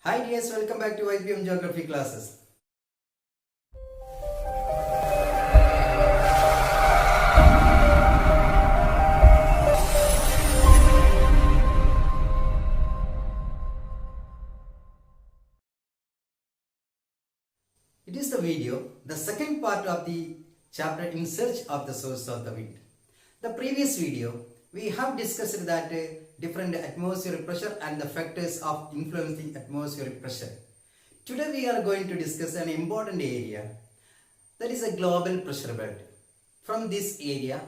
Hi dears, welcome back to IBM Geography classes. It is the video, the second part of the chapter In Search of the Source of the Wind. The previous video, we have discussed that different atmospheric pressure and the factors of influencing atmospheric pressure. Today we are going to discuss an important area, that is a global pressure belt. From this area,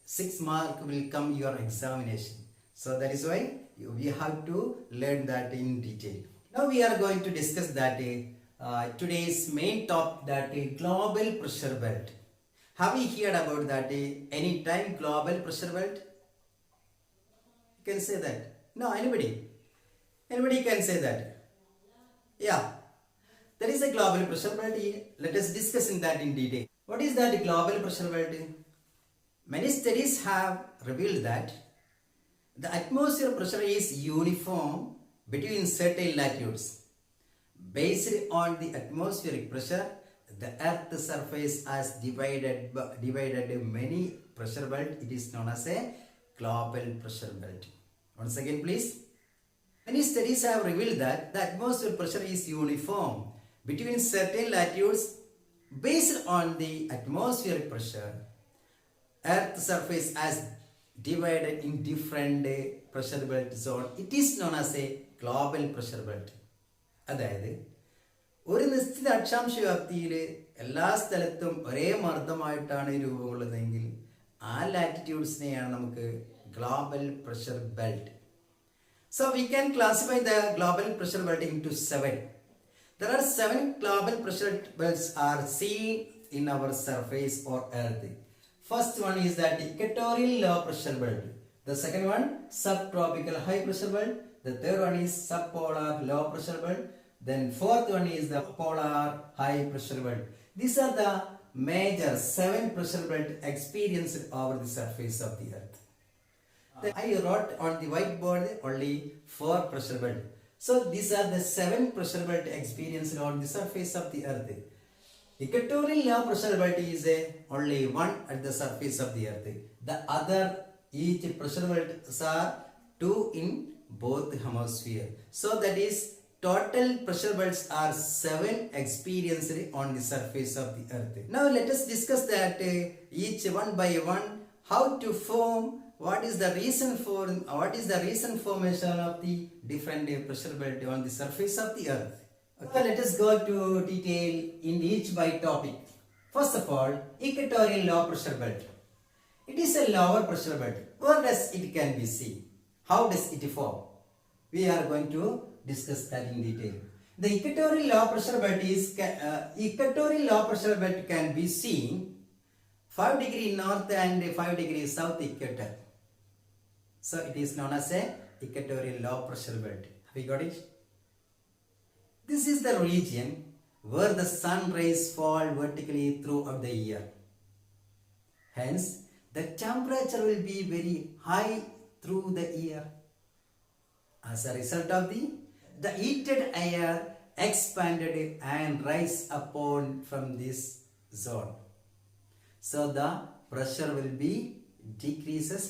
6 mark will come your examination. So that is why we have to learn that in detail. Now we are going to discuss that today's main topic, that global pressure belt. Have you heard about that any time global pressure belt? You can say that. No, anybody? Anybody can say that? Yeah. There is a global pressure belt. Let us discuss in that in detail. What is that global pressure belt? Many studies have revealed that the atmosphere pressure is uniform between certain latitudes. Based on the atmospheric pressure, the Earth's surface has divided many pressure belt. It is known as a global pressure belt. Once again, please. Many studies have revealed that the atmospheric pressure is uniform between certain latitudes. Based on the atmospheric pressure, Earth's surface has divided in different pressure belt zone. It is known as a global pressure belt. അതായത് ഒരു നിശ്ചിത അക്ഷാംശ വ്യാപ്തിയിൽ എല്ലാ സ്ഥലത്തും ഒരേ മർദ്ദമായിട്ടാണ് രൂപം കൊള്ളുന്നതെങ്കിൽ ആ ലാറ്റിറ്റ്യൂഡ്സിനെയാണ് നമുക്ക് global pressure belt. So we can classify the global pressure belt into 7. There are 7 global pressure belts are seen in our surface or earth. First one is that equatorial low pressure belt. The second one, subtropical high pressure belt. The third one is subpolar low pressure belt. Then fourth one is the polar high pressure belt. These are the major 7 pressure belt experienced over the surface of the earth. I wrote on the whiteboard only 4 pressure belt. So these are the 7 pressure belt experienced on the surface of the earth. Equatorial low pressure belt is only one at the surface of the earth. The other each pressure belts are 2 in both hemisphere. So that is total pressure belts are 7 experienced on the surface of the earth. Now let us discuss that each one by one, how to form, what is the reason formation of the different pressure belt on the surface of the earth. Okay, let us go to detail in each by topic. First of all, equatorial low pressure belt. It is a lower pressure belt. Where does it can be seen? How does it form? We are going to discuss that in detail. The equatorial low pressure belt can be seen 5 degree north and 5 degree south equator. So it is known as a equatorial low pressure belt. Have you got it? This is the region where the sun rays fall vertically throughout the year. Hence, the temperature will be very high through the year. As a result of the heated air expanded and rise upon from this zone. So the pressure will be decreases.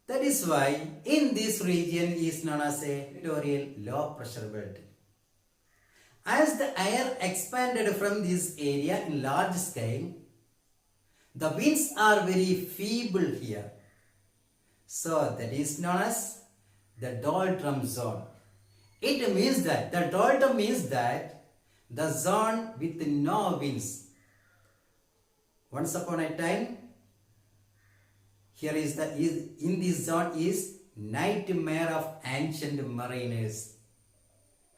That is why in this region is known as a equatorial low pressure belt. As the air expanded from this area in large scale, the winds are very feeble here. So that is known as the doldrum zone. It means that the doldrum means that the zone with no winds. Once upon a time, here is in this zone is nightmare of ancient mariners.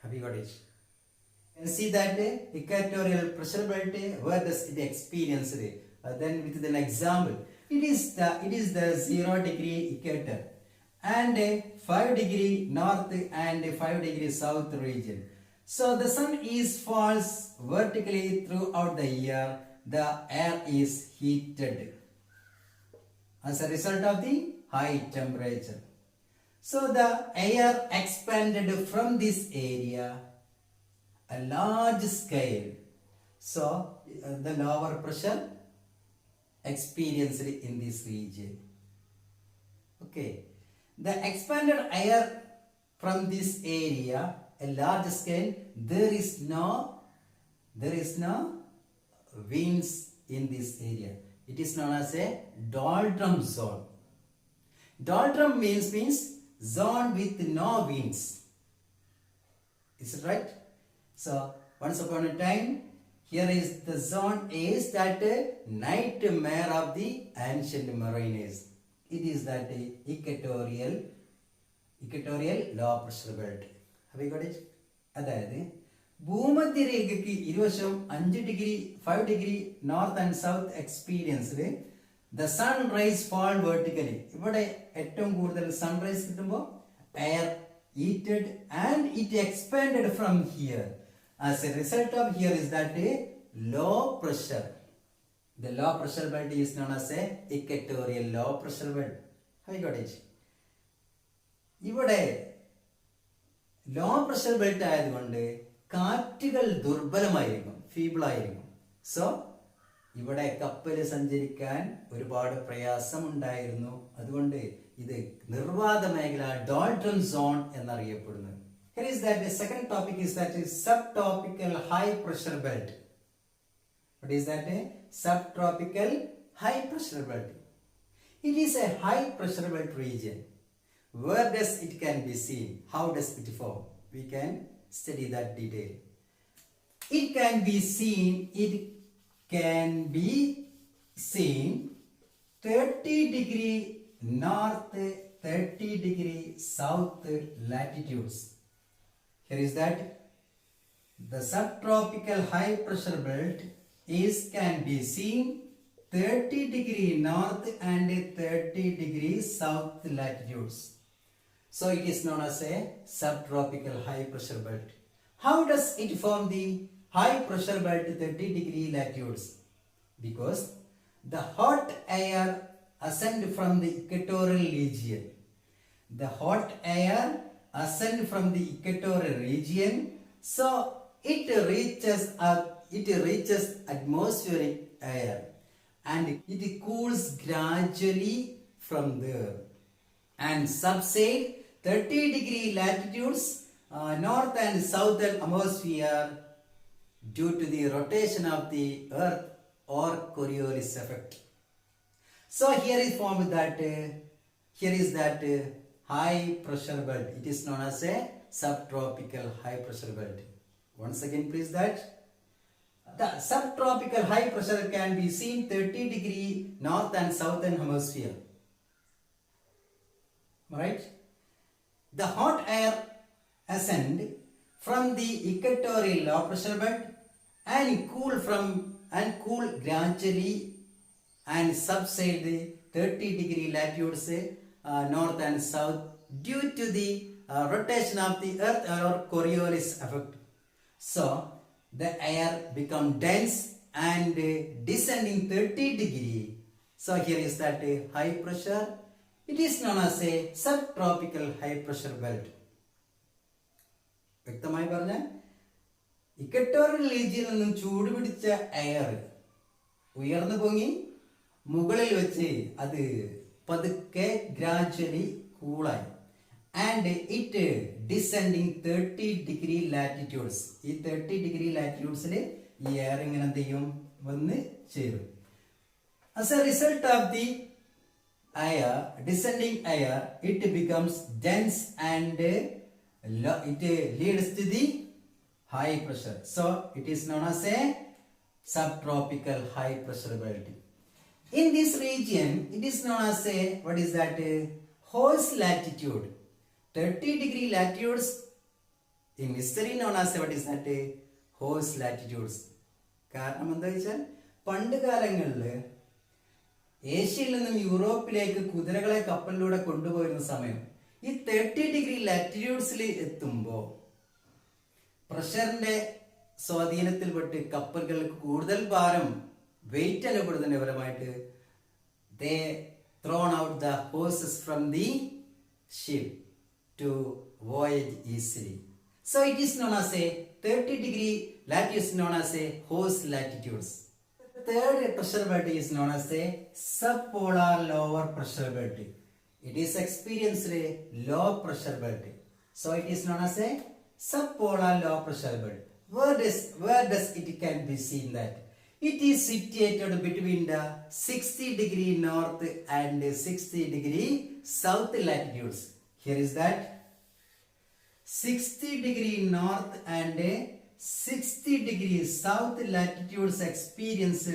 Have you got it? You can see that equatorial pressure belt, where does it experience it? Then with an example, it is the 0 degree equator and 5 degree north and 5 degree south region. So the sun falls vertically throughout the year. The air is heated as a result of the high temperature. So the air expanded from this area a large scale. So the lower pressure experienced in this region. Okay, the expanded air from this area, a large scale, there is no winds in this area. It is known as a doldrum zone. Doldrum means zone with no winds. Is it right? So once upon a time, here is the zone is that nightmare of the ancient mariners. It is that equatorial low pressure belt. Have you got it? അതായത് ഭൂമധ്യരേഖയ്ക്ക് ഇരുവശം 5 degree north and south എക്സ്പീരിയൻസിൽ the sun rise fall vertically. ഇവിടെ ഏറ്റവും കൂടുതൽ sunrise കിട്ടുമ്പോൾ air heated and it expanded from here. As a result of here is that a low pressure. The low pressure belt is known as a equatorial low pressure belt. Have you got it? ഇവിടെ law pressure belt ആയതുകൊണ്ട് കാറ്റുകൾ ദുർബലമായിരിക്കും, feeble ആയിരിക്കും. So ഇവിടെ കപ്പൽ സഞ്ചരിക്കാൻ ഒരുപാട് പ്രയാസം ഉണ്ടായിരുന്നു. അതുകൊണ്ട് ഇത് നിർവാത മേഖല ഡോൾഡ്രം സോൺ എന്നറിയപ്പെടുന്നു. Here is that the second topic is that is subtropical high pressure belt. What is that? A subtropical high pressure belt. It is a high pressure belt region. Where does it can be seen? How does it form? We can study that detail. It can be seen 30 degree north, 30 degree south latitudes. Here is that the subtropical high pressure belt can be seen 30 degree north and 30 degree south latitudes. So it is known as a subtropical high pressure belt. How does it form the high pressure belt 30 degree latitudes? Because the hot air ascend from the equatorial region. The hot air ascend from the equatorial region, so it reaches atmospheric air and it cools gradually from there and subside 30 degree latitudes north and southern hemisphere due to the rotation of the earth or Coriolis effect. So here is formed that high pressure belt. It is known as a subtropical high pressure belt. Once again, please, that the subtropical high pressure can be seen 30 degree north and southern hemisphere. Right? The hot air ascend from the equatorial low pressure belt and cool gradually and subside the 30 degree latitudes north and south due to the rotation of the earth or Coriolis effect. So the air become dense and descending 30 degree. So here is that high pressure. It is known as a subtropical high pressure belt. വ്യക്തമായി പറഞ്ഞാൽ equatorial റീജിയനിൽ നിന്നും ചൂട് പിടിച്ച air ഉയർന്നു പൊങ്ങി മുകളിൽ വെച്ച് അത് പതുക്കെ ഗ്രാജുവലി കൂളായി and it descending 30 degree latitudes. ഈ 30 ഡിഗ്രി ലാറ്റിറ്റ്യൂഡ്സിൽ ഈ എയർ ഇങ്ങനെ എന്ത് ചെയ്യും, വന്ന് ചേരും. As a result of the air, descending air, it becomes dense and it leads to the high pressure. So it is known as a subtropical high pressure belt. In this region, it is known as a, what is that, horse latitude. 30 degree latitudes in history known as what is that, horse latitudes. കാരണം എന്താ വെച്ചാൽ പണ്ട് കാലങ്ങളിൽ ഏഷ്യയിൽ നിന്നും യൂറോപ്പിലേക്ക് കുതിരകളെ കപ്പലിലൂടെ കൊണ്ടുപോയിരുന്ന സമയം ഈ 30 ഡിഗ്രി ലാറ്റിറ്റ്യൂഡ്സിൽ എത്തുമ്പോൾ പ്രഷറിന്റെ സ്വാധീനത്തിൽപ്പെട്ട് കപ്പലുകൾക്ക് കൂടുതൽ ഭാരം വെയിറ്റ് അനുഭവപ്പെടുന്നതിന്റെ ഫലമായിട്ട് they thrown out the horses from the ship to voyage easily. So it is known as a 30-degree latitude is known as a horse latitudes. The third pressure belt is known as a subpolar lower pressure belt. It is experienced a low pressure belt. So it is known as a subpolar low pressure belt. Where does it can be seen that? It is situated between the 60-degree north and 60-degree south latitudes. Here is that 60-degree north and 60-degree south latitudes experience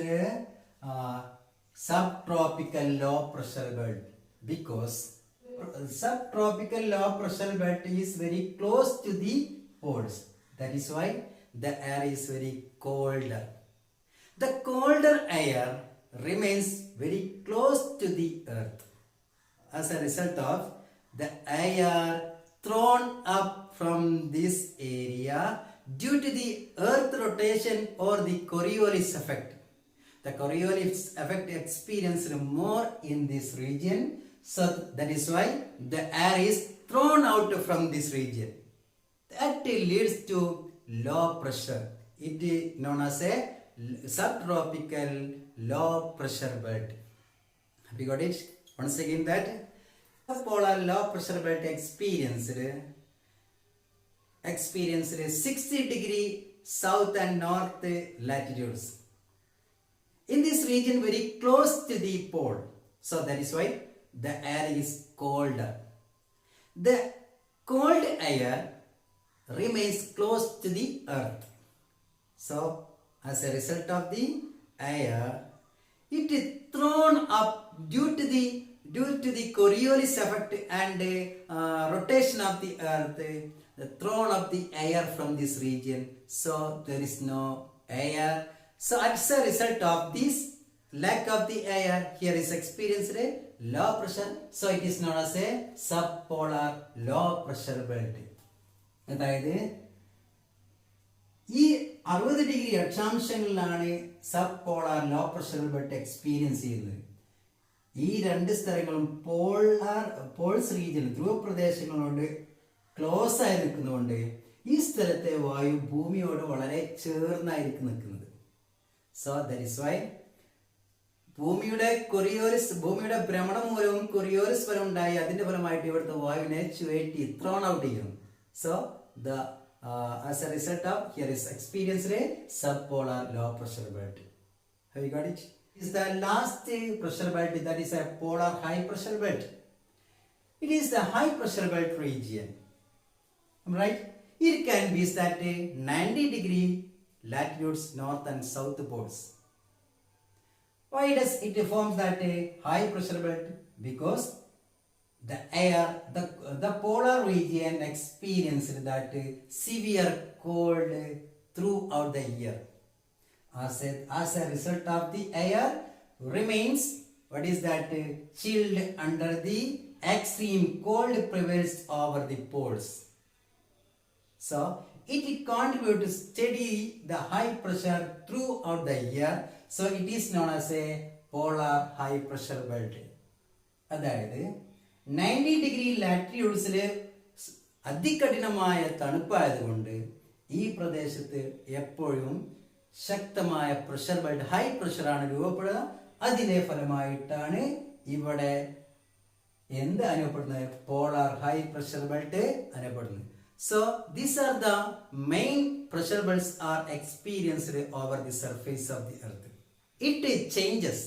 subtropical low pressure belt, because subtropical low pressure belt is very close to the poles. That is why the air is very colder. The colder air remains very close to the earth. As a result of the air thrown up from this area due to the earth rotation or the Coriolis effect. The Coriolis effect experienced more in this region, so that is why the air is thrown out from this region. That leads to low pressure. It is known as a subtropical low pressure belt. Have you got it? Once again, that subpolar low pressure belt experienced 60-degree south and north latitudes. In this region, very close to the pole. So that is why the air is colder. The cold air remains close to the earth. So as a result of the air, it is thrown up due to the Coriolis effect and rotation of the earth, thrown up the air from this region. So there is no air. So as a result of this lack of the air, here is experienced a low pressure. So it is known as a subpolar low pressure belt. അതായത് ഈ sixty degree അക്ഷാംശങ്ങളിലാണ് sub polar low pressure belt experience ചെയ്യുന്നത്. ഈ രണ്ട് സ്ഥലങ്ങളും Paul's region ധ്രുവപ്രദേശങ്ങളോട് close ആയി നിൽക്കുന്നതുകൊണ്ട് ഈ സ്ഥലത്തെ വായു ഭൂമിയോട് വളരെ ചേർന്നായിരിക്കും നിൽക്കുന്നത്. സോ ദാറ്റ് ഈസ് വൈ ഭൂമിയുടെ ഭ്രമണം മൂലവും കൊറിയോലിസ് ഫലം ഉണ്ടായി അതിന്റെ ഫലമായിട്ട് ഇവിടുത്തെ വായുവിനെ ചുഴറ്റി ത്രോൺ ഔട്ട് ചെയ്യും. So as a result of here is experienced a subpolar low pressure belt. Have you got it? Is the last pressure belt, that is a polar high pressure belt. It is the high pressure belt region. Right? It can be that 90-degree latitudes north and south poles. Why does it form that high pressure belt? Because the air, the polar region experienced that severe cold throughout the year. As a result of the air remains, what is that, chilled under the extreme cold prevails over the poles. So it contributes to steady the high pressure throughout the year. So it is known as a polar high pressure belt. അതായത് 90-ഡിഗ്രി ലാറ്റിറ്റ്യൂഡ്സിൽ അതികഠിനമായ തണുപ്പായതുകൊണ്ട് ഈ പ്രദേശത്ത് എപ്പോഴും ശക്തമായ pressure belt, high പ്രഷറാണ് രൂപപ്പെടുക. അതിന്റെ ഫലമായിട്ടാണ് ഇവിടെ എന്ത് അനുഭവപ്പെടുന്നത്? പോളാർ ഹൈ പ്രഷർ ബെൽറ്റ് അനുഭവപ്പെടുന്നത്. So these are the main pressure belts are experienced over the surface of the earth. It changes.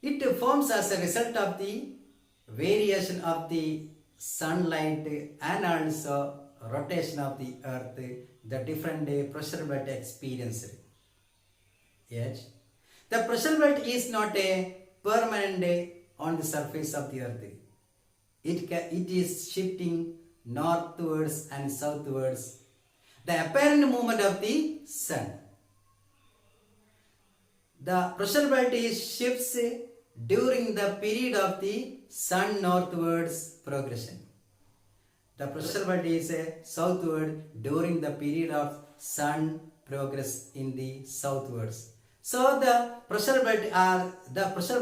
It forms as a result of the variation of the sunlight and also rotation of the earth, the different pressure belt experienced. Yes, the pressure belt is not a permanent on the surface of the earth. It is shifting northwards and southwards, the apparent movement of the sun. The pressure belt shifts during the period of the sun northwards progression. The pressure belt is southward during the period of sun progress in the southwards. So the pressure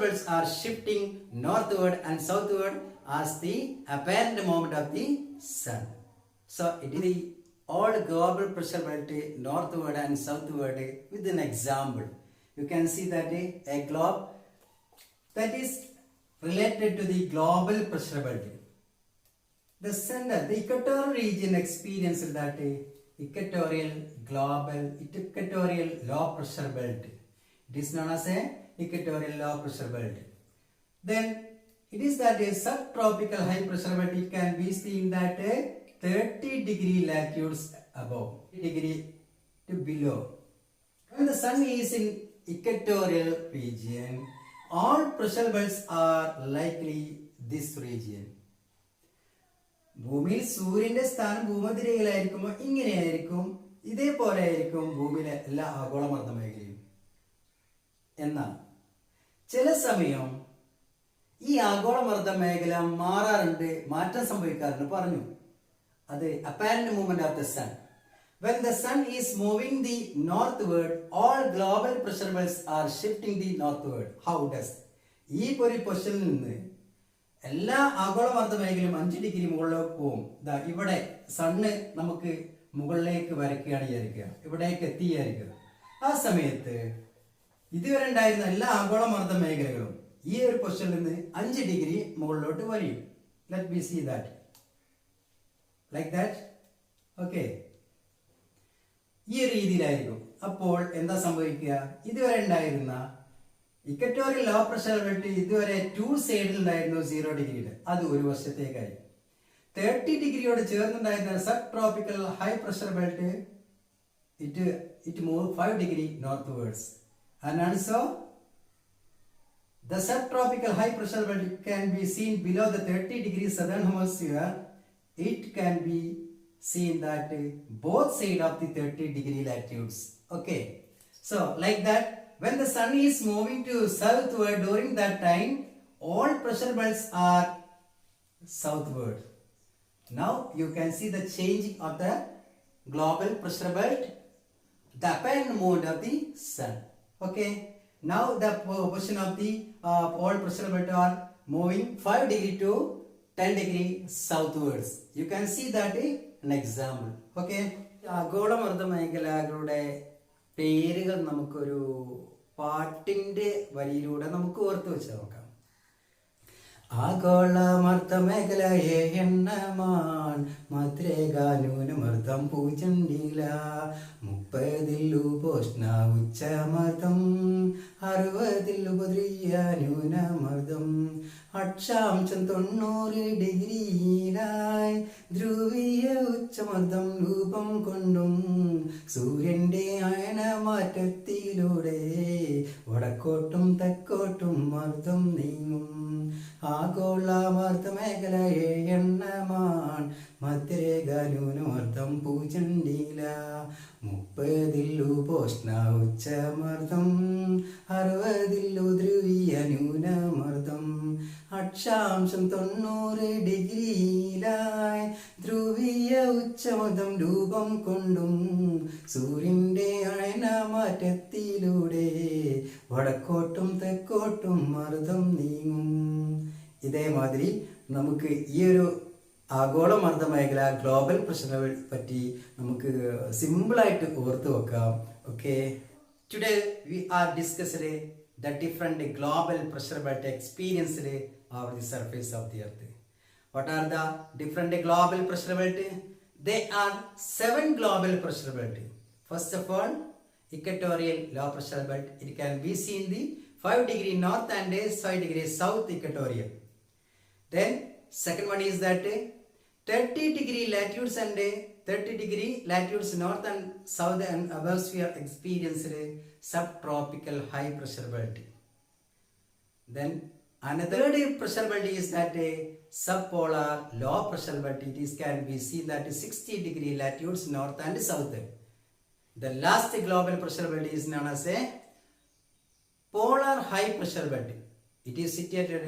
belts are shifting northward and southward as the apparent movement of the sun. So it is the all global pressure belt northward and southward with an example. You can see that a globe that is related to the global pressure belt. The center, the equatorial region experienced that equatorial low pressure belt. It is known as a equatorial low pressure belt. Then it is that a subtropical high pressure belt. It can be seen that 30-degree latitudes above, degree to below. When the sun is in equatorial region, all pressure belts are likely this region. ഭൂമിയിൽ സൂര്യന്റെ സ്ഥാനം ഭൂമധ്യരേഖയിലായിരിക്കുമ്പോൾ ഇങ്ങനെയായിരിക്കും, ഇതേപോലെ ആയിരിക്കും ഭൂമിയിലെ എല്ലാ ആഗോളമർദ്ദ മേഖലയും. എന്നാൽ ചില സമയം ഈ ആഗോളമർദ്ദ മേഖല മാറാറുണ്ട്, മാറ്റം സംഭവിക്കാറുണ്ട് പറഞ്ഞു. അത് apparent movement of the sun. When the sun is moving the northward, all global pressure belts are shifting the northward. How does? ഈ ഒരു പൊസിഷനിൽ നിന്ന് എല്ലാ ആഗോളമർദ്ദ മേഖലയും 5 ഡിഗ്രി മുകളിലേക്ക് പോകും. ഇവിടെ സണ്ണ് നമുക്ക് മുകളിലേക്ക് വരയ്ക്കുകയാണ് വിചാരിക്കുക, ഇവിടേക്ക് എത്തിയായിരിക്കുക. ആ സമയത്ത് ഇതുവരെ ഉണ്ടായിരുന്ന എല്ലാ ആഗോളമർദ്ദ മേഖലകളും ഈ ഒരു പൊസിഷനിൽ നിന്ന് 5 ഡിഗ്രി മുകളിലോട്ട് വലിയും. Let be see that like that. Okay, ഈ ഒരു രീതിയിലായിരിക്കും. അപ്പോൾ എന്താ സംഭവിക്കുക? ഇതുവരെ ഉണ്ടായിരുന്ന ഇക്വറ്റോറിയൽ ലോ പ്രഷർ ബെൽറ്റ് ഇതുവരെ 2 സൈഡിൽ ഉണ്ടായിരുന്നു 0 ഡിഗ്രിയിൽ, അത് ഒരു വർഷത്തേക്കായി. 30 ഡിഗ്രിയോട് ചേർന്നുണ്ടായിരുന്ന sub tropical high pressure belt it move 5 degree northwards. And also the subtropical high pressure belt can be seen below the 30 degree southern hemisphere. It can be seen that both sides of the 30 degree latitudes. Okay, so like that, when the sun is moving to southward during that time, all pressure belts are southward. Now you can see the changing of the global pressure belt, the apparent movement of the sun. Okay, now the position of the all pressure belt are moving 5 degree to 10 degree southwards. You can see that an example. Okay, ആഗോളമർദ്ദ മേഖലകളുടെ പേരുകൾ നമുക്കൊരു പാട്ടിന്റെ വരിയിലൂടെ നമുക്ക് ഓർത്തു വെച്ച് നോക്കാം. ആഗോളമർദ്ദ മേഖലയെ എണ്ണമാൻ മദ്രേഖ ന്യൂനമർദ്ദം 0 30 ഉച്ചമർദ്ദം 60 ഉപദ്രീയ ന്യൂനമർദ്ദം അക്ഷാംശം 90 ഡിഗ്രിയിലായി ധ്രുവീയ ഉച്ചമർദ്ദം രൂപം കൊണ്ടും സൂര്യന്റെ അയനമാറ്റത്തിലൂടെ വടക്കോട്ടും തെക്കോട്ടും മർദ്ദം നീങ്ങും. ആഗോളമർദ്ദ മേഖലയെ എണ്ണമാൻ മധ്യരേഖ ന്യൂനമർദ്ദം 0 30 ഉച്ചമർദ്ദം 60 ധ്രുവീയ ന്യൂനമർദ്ദം അക്ഷാംശം 90 ഡിഗ്രിയിലായി ധ്രുവീയ ഉച്ചമർദ്ദം രൂപം കൊണ്ടും സൂര്യന്റെ അയനമാറ്റത്തിലൂടെ വടക്കോട്ടും തെക്കോട്ടും മർദ്ദം നീങ്ങും. ഇതേമാതിരി നമുക്ക് ഈ ഒരു ആഗോളമർദ്ദ മേഖല ഗ്ലോബൽ പ്രഷറിനെ പറ്റി നമുക്ക് സിമ്പിളായിട്ട് ഓർത്ത് വെക്കാം. Okay, today we R discussed the different global pressure belt experienced over the surface of the earth. What are the different global pressure belt? They are 7 global pressure belt. First of all, equatorial low pressure belt. It can be seen the 5 degree north and 5 degree south equatorial. Then second one is that 30 degree latitudes and 30 degree latitudes north and south and above sphere experienced subtropical high pressure belt. Then another pressure belt is that subpolar low pressure belt. It is can be seen that 60 degree latitudes north and south. The last global pressure belt is known as a polar high pressure belt. It is situated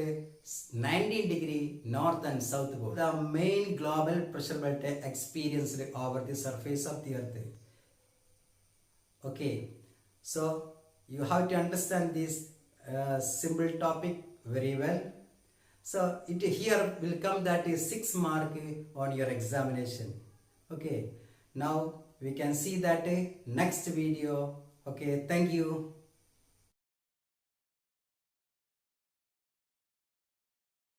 19 degree north and south pole. The main global pressure belt experienced over the surface of the earth. Okay, so you have to understand this simple topic very well. So it here will come that is 6 mark on your examination. Okay, Now we can see that next video. Okay, thank you.